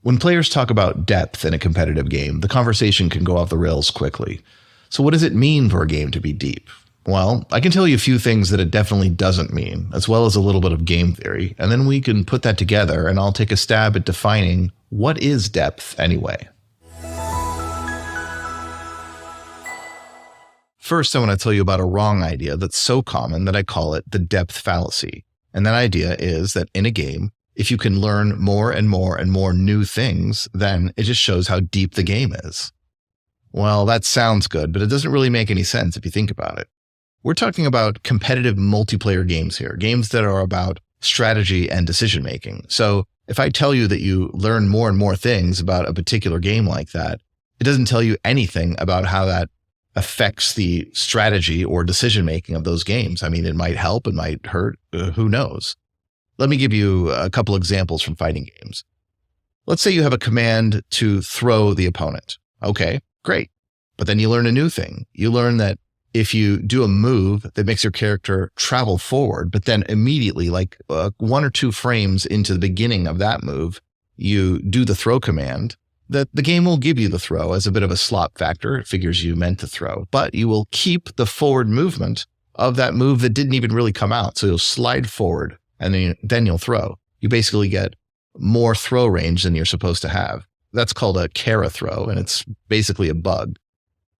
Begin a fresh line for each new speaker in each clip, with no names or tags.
When players talk about depth in a competitive game, the conversation can go off the rails quickly. So what does it mean for a game to be deep? Well, I can tell you a few things that it definitely doesn't mean, as well as a little bit of game theory, and then we can put that together and I'll take a stab at defining what is depth anyway. First, I want to tell you about a wrong idea that's so common that I call it the depth fallacy. And that idea is that in a game, if you can learn more and more and more new things, then it just shows how deep the game is. Well, that sounds good, but it doesn't really make any sense if you think about it. We're talking about competitive multiplayer games here, games that are about strategy and decision making. So if I tell you that you learn more and more things about a particular game like that, it doesn't tell you anything about how that affects the strategy or decision making of those games. I mean, it might help, it might hurt, who knows? Let me give you a couple examples from fighting games. Let's say you have a command to throw the opponent. Okay, great. But then you learn a new thing. You learn that if you do a move that makes your character travel forward, but then immediately, like 1 or 2 frames into the beginning of that move, you do the throw command, that the game will give you the throw as a bit of a slop factor. It figures you meant to throw, but you will keep the forward movement of that move that didn't even really come out. So you'll slide forward and then you'll throw. You basically get more throw range than you're supposed to have. That's called a Kara throw, and it's basically a bug.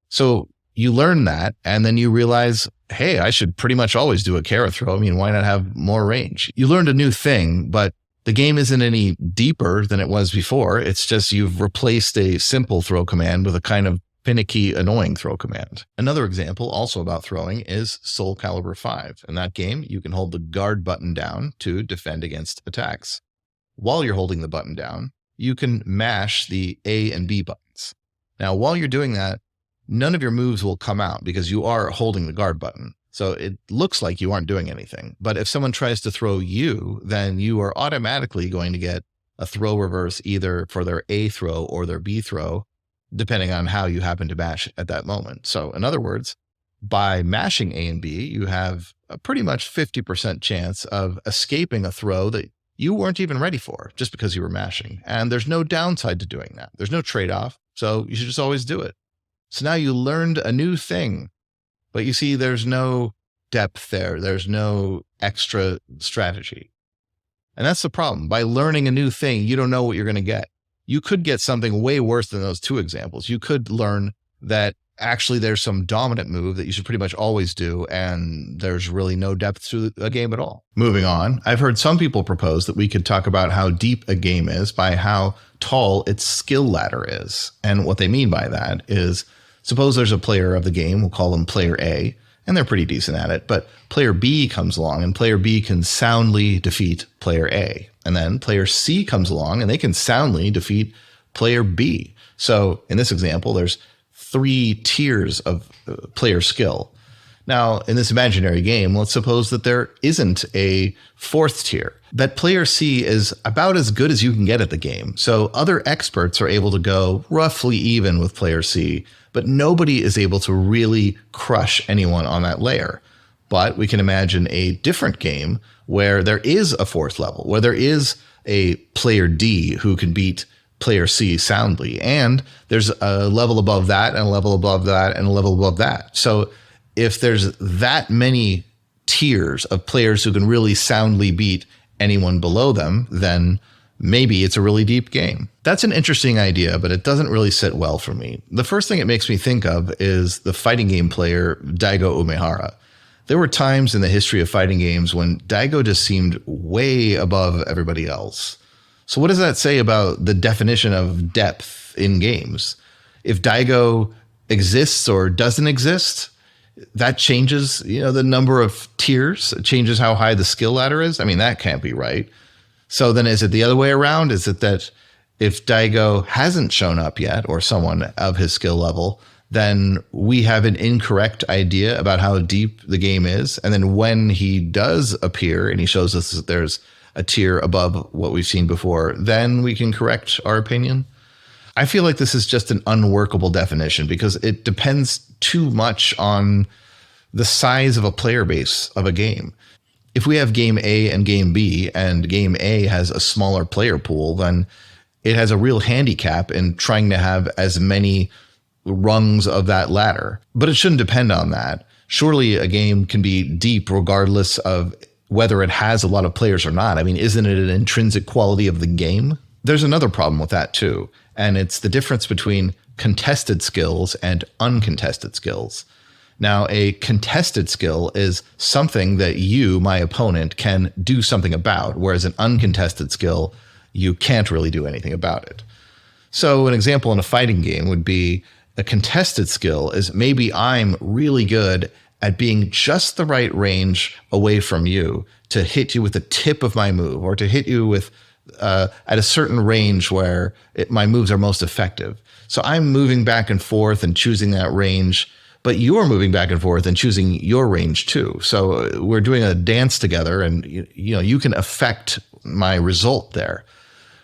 So you learn that, and then you realize, hey, I should pretty much always do a Kara throw. I mean, why not have more range? You learned a new thing, but the game isn't any deeper than it was before. It's just you've replaced a simple throw command with a kind of finicky, annoying throw command. Another example also about throwing is Soul Calibur 5. In that game, you can hold the guard button down to defend against attacks. While you're holding the button down, you can mash the A and B buttons. Now, while you're doing that, none of your moves will come out because you are holding the guard button. So it looks like you aren't doing anything. But if someone tries to throw you, then you are automatically going to get a throw reverse either for their A throw or their B throw, depending on how you happen to mash at that moment. So in other words, by mashing A and B, you have a pretty much 50% chance of escaping a throw that you weren't even ready for just because you were mashing. And there's no downside to doing that. There's no trade-off. So you should just always do it. So now you learned a new thing. But you see, there's no depth there. There's no extra strategy. And that's the problem. By learning a new thing, you don't know what you're going to get. You could get something way worse than those 2 examples. You could learn that actually there's some dominant move that you should pretty much always do, and there's really no depth to a game at all. Moving on, I've heard some people propose that we could talk about how deep a game is by how tall its skill ladder is. And what they mean by that is, suppose there's a player of the game, we'll call them player A, and they're pretty decent at it, but player B comes along and player B can soundly defeat player A. And then player C comes along and they can soundly defeat player B. So in this example, there's 3 tiers of player skill. Now, in this imaginary game, let's suppose that there isn't a 4th tier, that player C is about as good as you can get at the game. So other experts are able to go roughly even with player C, but nobody is able to really crush anyone on that layer. But we can imagine a different game where there is a 4th level, where there is a player D who can beat player C soundly. And there's a level above that and a level above that and a level above that. So if there's that many tiers of players who can really soundly beat anyone below them, then maybe it's a really deep game. That's an interesting idea, but it doesn't really sit well for me. The first thing it makes me think of is the fighting game player Daigo Umehara. There were times in the history of fighting games when Daigo just seemed way above everybody else. So what does that say about the definition of depth in games? If Daigo exists or doesn't exist, that changes, the number of tiers. It changes how high the skill ladder is. I mean, that can't be right. So then is it the other way around? Is it that if Daigo hasn't shown up yet, or someone of his skill level, then we have an incorrect idea about how deep the game is? And then when he does appear and he shows us that there's a tier above what we've seen before, then we can correct our opinion? I feel like this is just an unworkable definition because it depends too much on the size of a player base of a game. If we have game A and game B, and game A has a smaller player pool, then it has a real handicap in trying to have as many rungs of that ladder. But it shouldn't depend on that. Surely a game can be deep regardless of whether it has a lot of players or not. I mean, isn't it an intrinsic quality of the game? There's another problem with that too, and it's the difference between contested skills and uncontested skills. Now, a contested skill is something that you, my opponent, can do something about, whereas an uncontested skill, you can't really do anything about it. So an example in a fighting game would be a contested skill is maybe I'm really good at being just the right range away from you to hit you with the tip of my move, or to hit you with at a certain range where my moves are most effective. So I'm moving back and forth and choosing that range, but you're moving back and forth and choosing your range too. So we're doing a dance together, and you can affect my result there.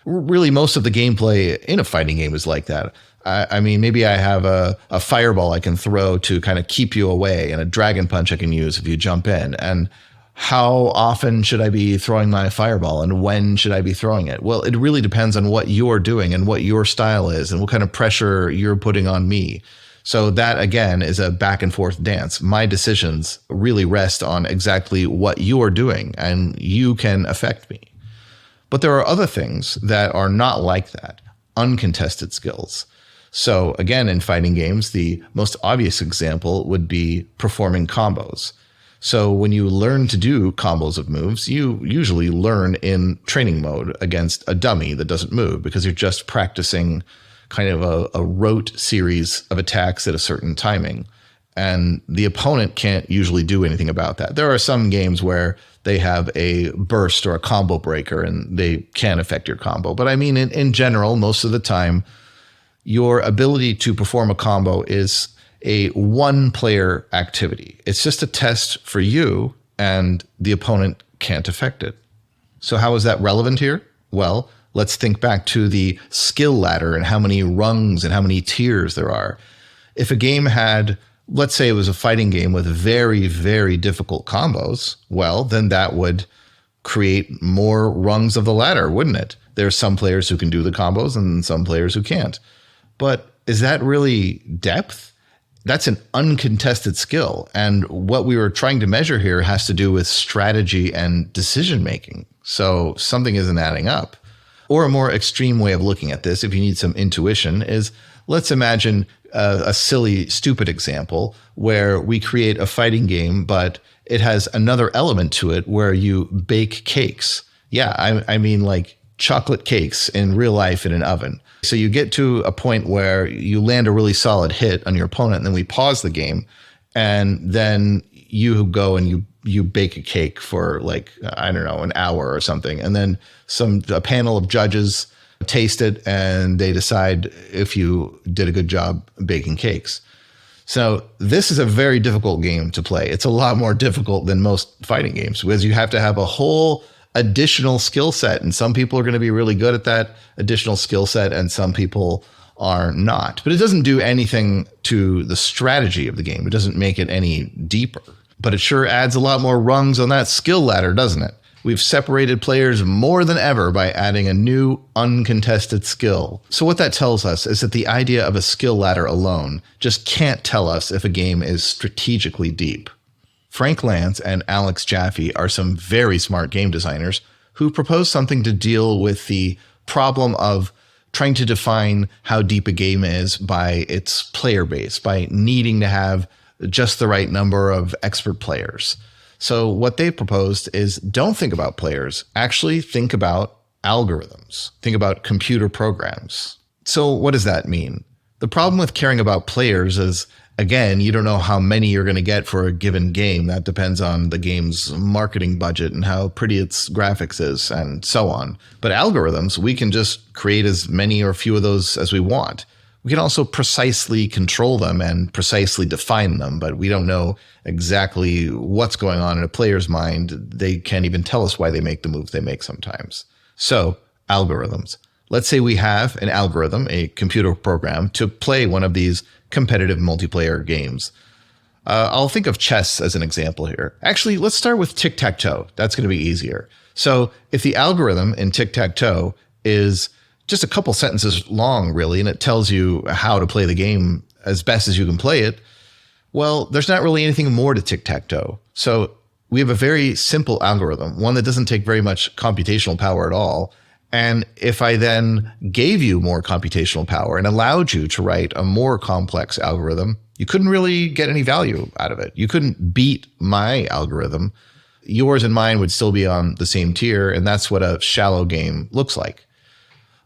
Really, most of the gameplay in a fighting game is like that. I mean, maybe I have a fireball I can throw to kind of keep you away, and a dragon punch I can use if you jump in. And how often should I be throwing my fireball, and when should I be throwing it? Well, it really depends on what you're doing and what your style is and what kind of pressure you're putting on me. So that, again, is a back and forth dance. My decisions really rest on exactly what you're doing, and you can affect me. But there are other things that are not like that, uncontested skills. So again, in fighting games, the most obvious example would be performing combos. So when you learn to do combos of moves, you usually learn in training mode against a dummy that doesn't move, because you're just practicing kind of a rote series of attacks at a certain timing. And the opponent can't usually do anything about that. There are some games where they have a burst or a combo breaker and they can affect your combo. But I mean, in general, most of the time, your ability to perform a combo is a one-player activity. It's just a test for you, and the opponent can't affect it. So how is that relevant here? Well, let's think back to the skill ladder and how many rungs and how many tiers there are. If a game had, let's say it was a fighting game with very, very difficult combos, well, then that would create more rungs of the ladder, wouldn't it? There's some players who can do the combos and some players who can't. But is that really depth? That's an uncontested skill. And what we were trying to measure here has to do with strategy and decision making. So something isn't adding up. Or a more extreme way of looking at this, if you need some intuition, is let's imagine a silly, stupid example where we create a fighting game, but it has another element to it where you bake cakes. Yeah, I mean like chocolate cakes in real life in an oven. So you get to a point where you land a really solid hit on your opponent, and then we pause the game, and then you go and you bake a cake for like, I don't know, an hour or something. And then a panel of judges taste it, and they decide if you did a good job baking cakes. So this is a very difficult game to play. It's a lot more difficult than most fighting games, because you have to have a whole additional skill set. And some people are going to be really good at that additional skill set, and some people are not. But it doesn't do anything to the strategy of the game. It doesn't make it any deeper. But it sure adds a lot more rungs on that skill ladder, doesn't it? We've separated players more than ever by adding a new uncontested skill. So what that tells us is that the idea of a skill ladder alone just can't tell us if a game is strategically deep. Frank Lance and Alex Jaffe are some very smart game designers who propose something to deal with the problem of trying to define how deep a game is by its player base, by needing to have just the right number of expert players. So what they proposed is don't think about players, actually think about algorithms, think about computer programs. So what does that mean? The problem with caring about players is, again, you don't know how many you're going to get for a given game. That depends on the game's marketing budget and how pretty its graphics is and so on. But algorithms, we can just create as many or few of those as we want. We can also precisely control them and precisely define them, but we don't know exactly what's going on in a player's mind. They can't even tell us why they make the moves they make sometimes. So, algorithms. Let's say we have an algorithm, a computer program, to play one of these competitive multiplayer games. I'll think of chess as an example here. Actually, let's start with tic-tac-toe. That's going to be easier. So if the algorithm in tic-tac-toe is just a couple sentences long, really, and it tells you how to play the game as best as you can play it. Well, there's not really anything more to tic-tac-toe. So we have a very simple algorithm, one that doesn't take very much computational power at all. And if I then gave you more computational power and allowed you to write a more complex algorithm, you couldn't really get any value out of it. You couldn't beat my algorithm. Yours and mine would still be on the same tier, and that's what a shallow game looks like.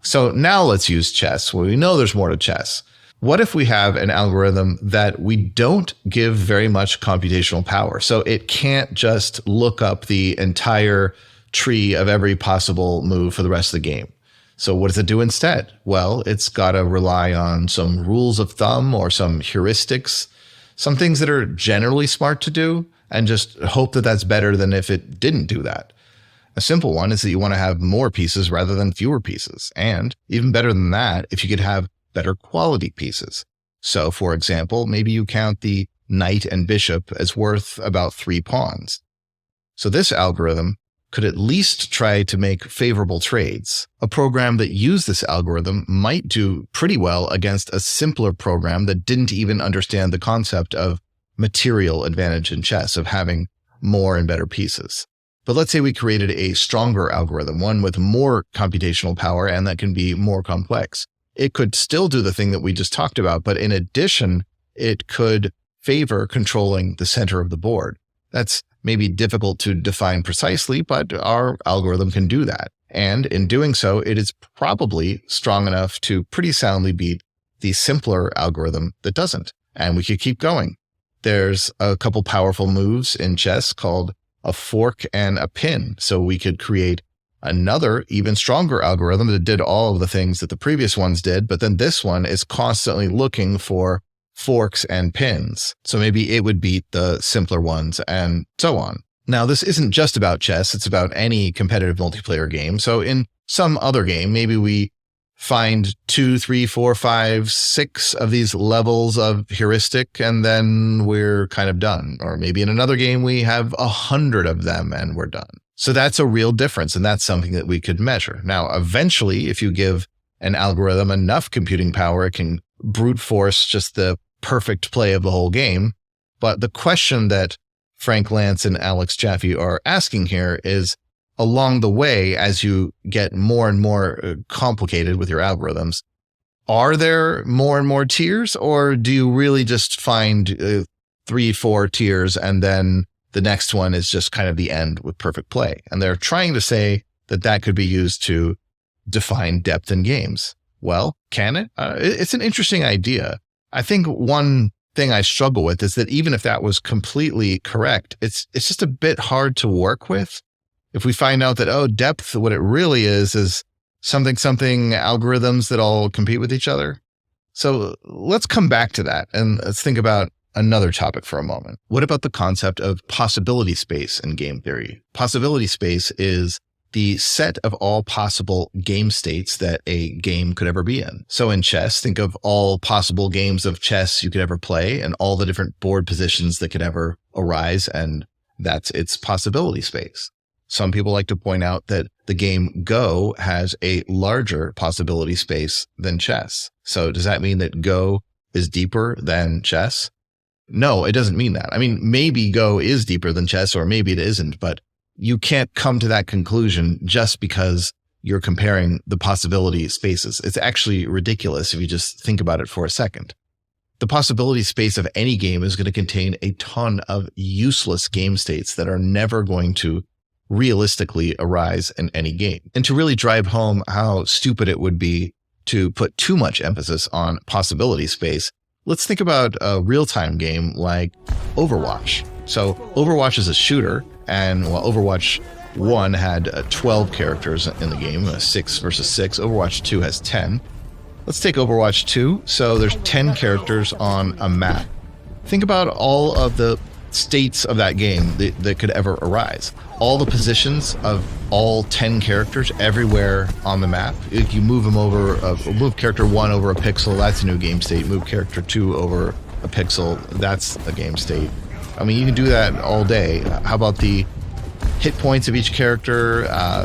So now let's use chess. Well, we know there's more to chess. What if we have an algorithm that we don't give very much computational power? So it can't just look up the entire tree of every possible move for the rest of the game. So what does it do instead? Well, it's got to rely on some rules of thumb or some heuristics, some things that are generally smart to do, and just hope that that's better than if it didn't do that. A simple one is that you want to have more pieces rather than fewer pieces. And even better than that, if you could have better quality pieces. So for example, maybe you count the knight and bishop as worth about 3 pawns. So this algorithm could at least try to make favorable trades. A program that used this algorithm might do pretty well against a simpler program that didn't even understand the concept of material advantage in chess, of having more and better pieces. But let's say we created a stronger algorithm, one with more computational power and that can be more complex. It could still do the thing that we just talked about, but in addition, it could favor controlling the center of the board. That's maybe difficult to define precisely, but our algorithm can do that. And in doing so, it is probably strong enough to pretty soundly beat the simpler algorithm that doesn't. And we could keep going. There's a couple powerful moves in chess called a fork and a pin. So we could create another even stronger algorithm that did all of the things that the previous ones did, but then this one is constantly looking for forks and pins. So maybe it would beat the simpler ones and so on. Now, this isn't just about chess. It's about any competitive multiplayer game. So in some other game, maybe we find 2, 3, 4, 5, 6 of these levels of heuristic, and then we're kind of done. Or maybe in another game, we have 100 of them and we're done. So that's a real difference, and that's something that we could measure. Now, eventually, if you give an algorithm enough computing power, it can brute force just the perfect play of the whole game. But the question that Frank Lantz and Alex Jaffe are asking here is, along the way, as you get more and more complicated with your algorithms, are there more and more tiers, or do you really just find 3, 4 tiers and then the next one is just kind of the end with perfect play? And they're trying to say that that could be used to define depth in games. Well, can it? It's an interesting idea. I think one thing I struggle with is that even if that was completely correct, it's just a bit hard to work with. If we find out that, depth, what it really is something algorithms that all compete with each other. So let's come back to that and let's think about another topic for a moment. What about the concept of possibility space in game theory? Possibility space is the set of all possible game states that a game could ever be in. So in chess, think of all possible games of chess you could ever play and all the different board positions that could ever arise, and that's its possibility space. Some people like to point out that the game Go has a larger possibility space than chess. So does that mean that Go is deeper than chess? No, it doesn't mean that. I mean, maybe Go is deeper than chess, or maybe it isn't, but you can't come to that conclusion just because you're comparing the possibility spaces. It's actually ridiculous if you just think about it for a second. The possibility space of any game is going to contain a ton of useless game states that are never going to realistically arise in any game. And to really drive home how stupid it would be to put too much emphasis on possibility space, let's think about a real-time game like Overwatch. So Overwatch is a shooter, and while Overwatch 1 had 12 characters in the game, 6 versus 6, Overwatch 2 has 10. Let's take Overwatch 2. So there's 10 characters on a map. Think about all of the states of that game that could ever arise. All the positions of all 10 characters everywhere on the map. If you move them over, move character 1 over a pixel, that's a new game state. Move character 2 over a pixel, that's a game state. I mean, you can do that all day. How about the hit points of each character,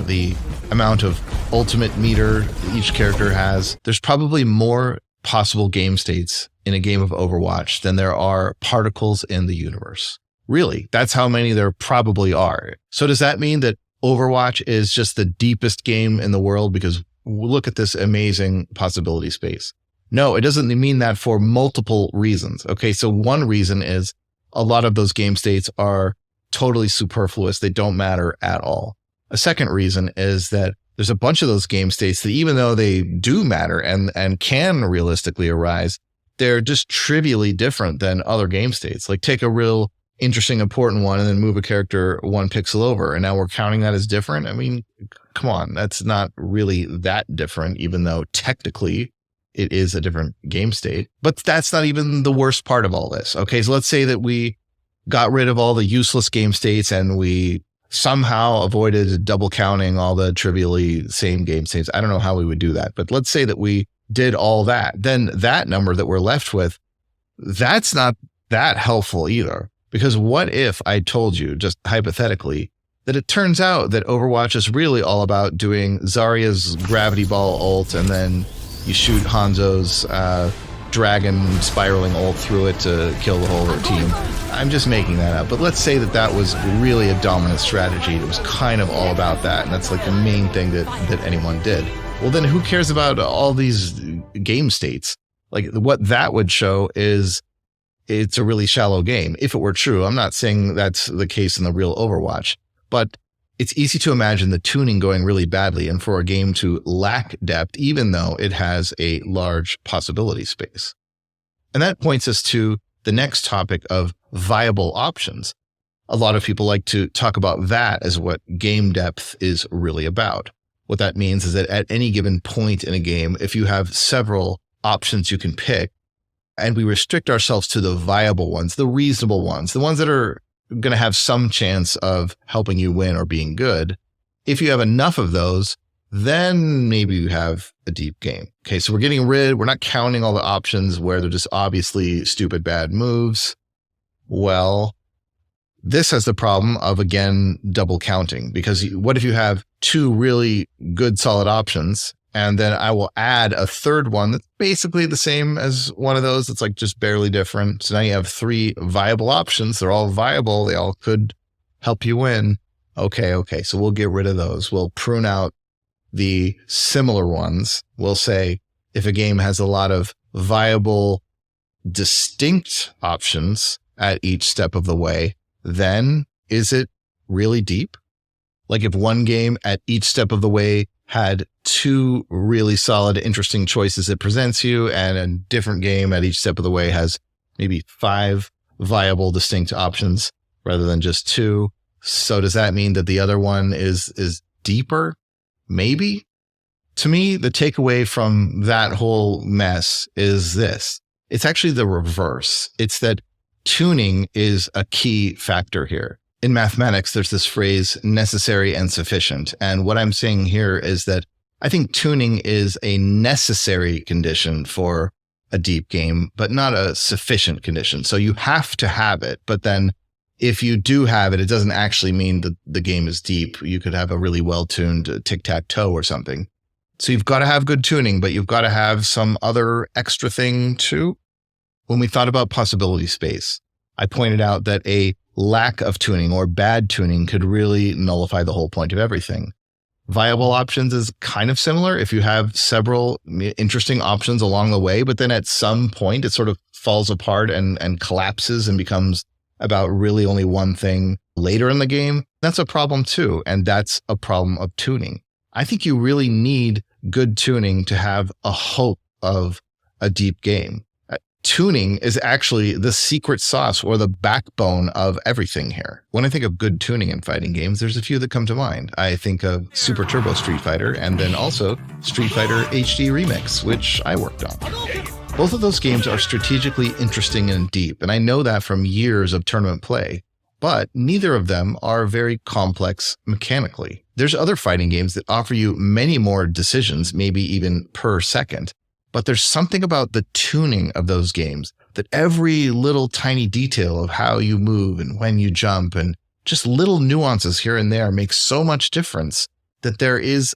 the amount of ultimate meter each character has. There's probably more possible game states in a game of Overwatch than there are particles in the universe. Really, that's how many there probably are. So does that mean that Overwatch is just the deepest game in the world because look at this amazing possibility space? No, it doesn't mean that for multiple reasons. Okay, so one reason is a lot of those game states are totally superfluous. They don't matter at all. A second reason is that there's a bunch of those game states that even though they do matter and can realistically arise, they're just trivially different than other game states. Like take a real interesting, important one and then move a character one pixel over. And now we're counting that as different. I mean, come on, that's not really that different, even though technically it is a different game state. But that's not even the worst part of all this. Okay, so let's say that we got rid of all the useless game states and we somehow avoided double counting all the trivially same game states. I don't know how we would do that, but let's say that we did all that. Then that number that we're left with, that's not that helpful either. Because what if I told you, just hypothetically, that it turns out that Overwatch is really all about doing Zarya's gravity ball ult and then you shoot Hanzo's dragon spiraling ult through it to kill the whole team. I'm just making that up. But let's say that that was really a dominant strategy. It was kind of all about that. And that's like the main thing that anyone did. Well, then who cares about all these game states? Like what that would show is it's a really shallow game. If it were true, I'm not saying that's the case in the real Overwatch, but it's easy to imagine the tuning going really badly and for a game to lack depth, even though it has a large possibility space. And that points us to the next topic of viable options. A lot of people like to talk about that as what game depth is really about. What that means is that at any given point in a game, if you have several options you can pick, and we restrict ourselves to the viable ones, the reasonable ones, the ones that are going to have some chance of helping you win or being good. If you have enough of those, then maybe you have a deep game. Okay, so we're not counting all the options where they're just obviously stupid bad moves. Well, this has the problem of, again, double counting, because what if you have two really good solid options and then I will add a third one that's basically the same as one of those. It's like just barely different. So now you have three viable options. They're all viable. They all could help you win. Okay. So we'll get rid of those. We'll prune out the similar ones. We'll say if a game has a lot of viable, distinct options at each step of the way, then is it really deep? Like if one game at each step of the way had two really solid, interesting choices it presents you, and a different game at each step of the way has maybe 5 viable, distinct options rather than just 2. So does that mean that the other one is deeper? Maybe. To me, the takeaway from that whole mess is this. It's actually the reverse. It's that tuning is a key factor here. In mathematics, there's this phrase, necessary and sufficient. And what I'm saying here is that I think tuning is a necessary condition for a deep game, but not a sufficient condition. So you have to have it. But then if you do have it, it doesn't actually mean that the game is deep. You could have a really well-tuned tic-tac-toe or something. So you've got to have good tuning, but you've got to have some other extra thing too. When we thought about possibility space, I pointed out that a lack of tuning or bad tuning could really nullify the whole point of everything. Viable options is kind of similar. If you have several interesting options along the way, but then at some point it sort of falls apart and collapses and becomes about really only one thing later in the game, that's a problem too. And that's a problem of tuning. I think you really need good tuning to have a hope of a deep game. Tuning is actually the secret sauce or the backbone of everything here. When I think of good tuning in fighting games, there's a few that come to mind. I think of Super Turbo Street Fighter and then also Street Fighter HD Remix, which I worked on. Both of those games are strategically interesting and deep, and I know that from years of tournament play, but neither of them are very complex mechanically. There's other fighting games that offer you many more decisions, maybe even per second. But there's something about the tuning of those games that every little tiny detail of how you move and when you jump and just little nuances here and there make so much difference that there's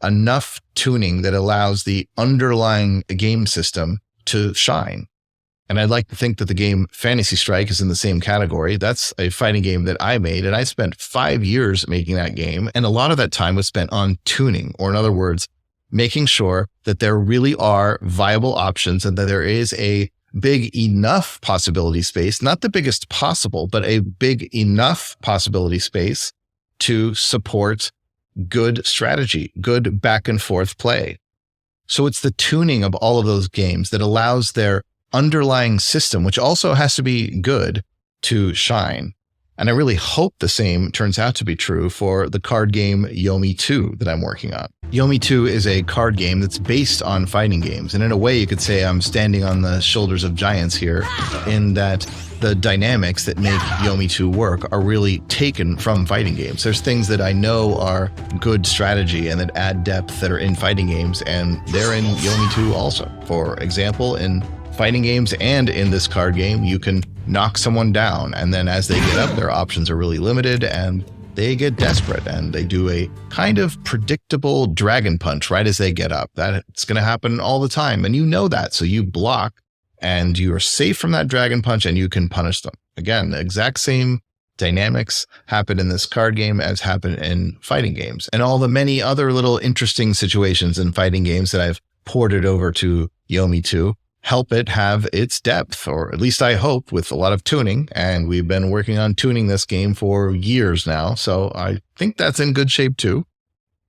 enough tuning that allows the underlying game system to shine. And I'd like to think that the game Fantasy Strike is in the same category. That's a fighting game that I made, and I spent 5 years making that game. And a lot of that time was spent on tuning, or in other words, making sure that there really are viable options and that there is a big enough possibility space, not the biggest possible, but a big enough possibility space to support good strategy, good back and forth play. So it's the tuning of all of those games that allows their underlying system, which also has to be good, to shine. And I really hope the same turns out to be true for the card game Yomi 2 that I'm working on. Yomi 2 is a card game that's based on fighting games. And in a way, you could say I'm standing on the shoulders of giants here, in that the dynamics that make Yomi 2 work are really taken from fighting games. There's things that I know are good strategy and that add depth that are in fighting games, and they're in Yomi 2 also. For example, in fighting games and in this card game, you can knock someone down, and then as they get up, their options are really limited and they get desperate and they do a kind of predictable dragon punch right as they get up. That's going to happen all the time, and you know that, so you block and you are safe from that dragon punch and you can punish them. Again, the exact same dynamics happen in this card game as happen in fighting games, and all the many other little interesting situations in fighting games that I've ported over to Yomi 2 help it have its depth, or at least I hope, with a lot of tuning. And we've been working on tuning this game for years now, so I think that's in good shape too.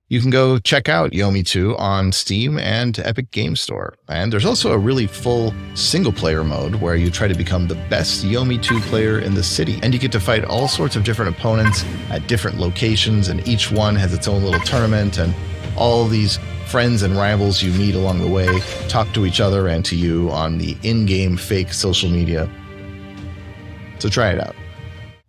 You can go check out Yomi 2 on Steam and Epic Game Store. And there's also a really full single-player mode where you try to become the best Yomi 2 player in the city. And you get to fight all sorts of different opponents at different locations, and each one has its own little tournament, and all these friends and rivals you meet along the way talk to each other and to you on the in-game fake social media. So try it out.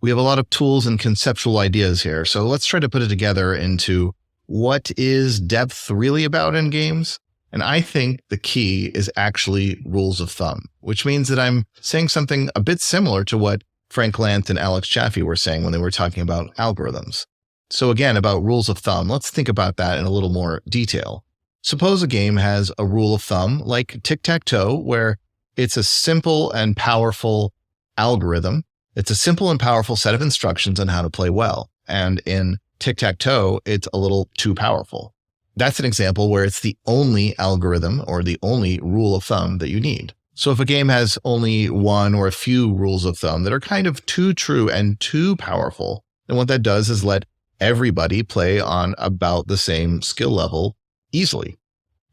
We have a lot of tools and conceptual ideas here, so let's try to put it together into what is depth really about in games. And I think the key is actually rules of thumb, which means that I'm saying something a bit similar to what Frank Lant and Alex Chaffee were saying when they were talking about algorithms. So again, about rules of thumb, let's think about that in a little more detail. Suppose a game has a rule of thumb like tic-tac-toe, where it's a simple and powerful algorithm. It's a simple and powerful set of instructions on how to play well. And in tic-tac-toe, it's a little too powerful. That's an example where it's the only algorithm or the only rule of thumb that you need. So if a game has only one or a few rules of thumb that are kind of too true and too powerful, then what that does is let everybody play on about the same skill level easily.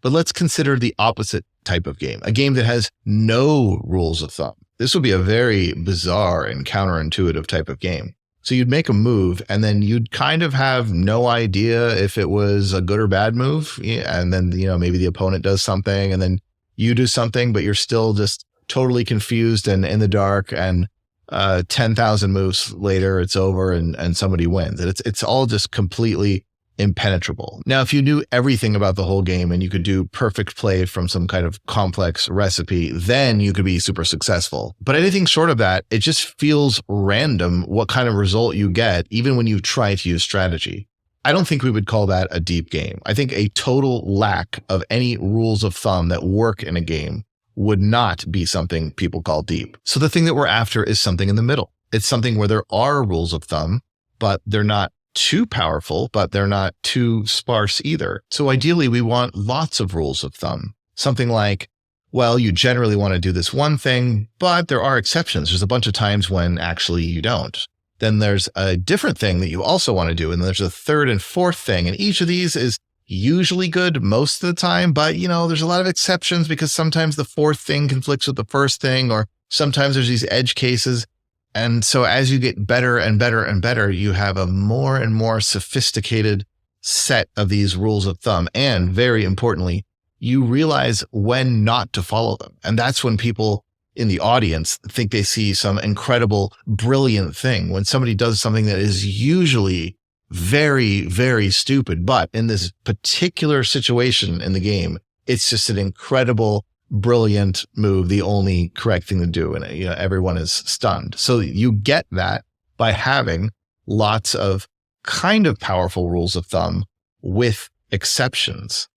But let's consider the opposite type of game, a game that has no rules of thumb. This would be a very bizarre and counterintuitive type of game. So you'd make a move and then you'd kind of have no idea if it was a good or bad move. And then, maybe the opponent does something and then you do something, but you're still just totally confused and in the dark, and 10,000 moves later, it's over and somebody wins. And it's all just completely impenetrable. Now, if you knew everything about the whole game and you could do perfect play from some kind of complex recipe, then you could be super successful. But anything short of that, it just feels random what kind of result you get, even when you try to use strategy. I don't think we would call that a deep game. I think a total lack of any rules of thumb that work in a game would not be something people call deep. So the thing that we're after is something in the middle. It's something where there are rules of thumb, but they're not too powerful, but they're not too sparse either. So ideally, we want lots of rules of thumb. Something like, well, you generally want to do this one thing, but there are exceptions. There's a bunch of times when actually you don't. Then there's a different thing that you also want to do. And there's a third and fourth thing. And each of these is usually good most of the time, but there's a lot of exceptions because sometimes the fourth thing conflicts with the first thing, or sometimes there's these edge cases. And so as you get better and better and better, you have a more and more sophisticated set of these rules of thumb. And very importantly, you realize when not to follow them. And that's when people in the audience think they see some incredible, brilliant thing. When somebody does something that is usually very, very stupid, but in this particular situation in the game, it's just an incredible, brilliant move, the only correct thing to do. And everyone is stunned. So you get that by having lots of kind of powerful rules of thumb with exceptions.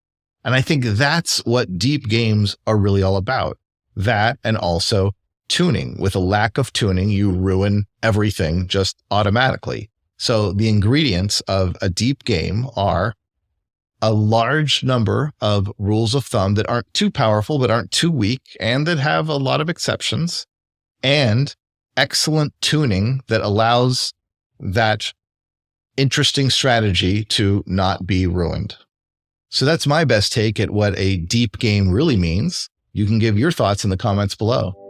And I think that's what deep games are really all about. That, and also tuning. With a lack of tuning, you ruin everything just automatically. So the ingredients of a deep game are a large number of rules of thumb that aren't too powerful, but aren't too weak, and that have a lot of exceptions, and excellent tuning that allows that interesting strategy to not be ruined. So that's my best take at what a deep game really means. You can give your thoughts in the comments below.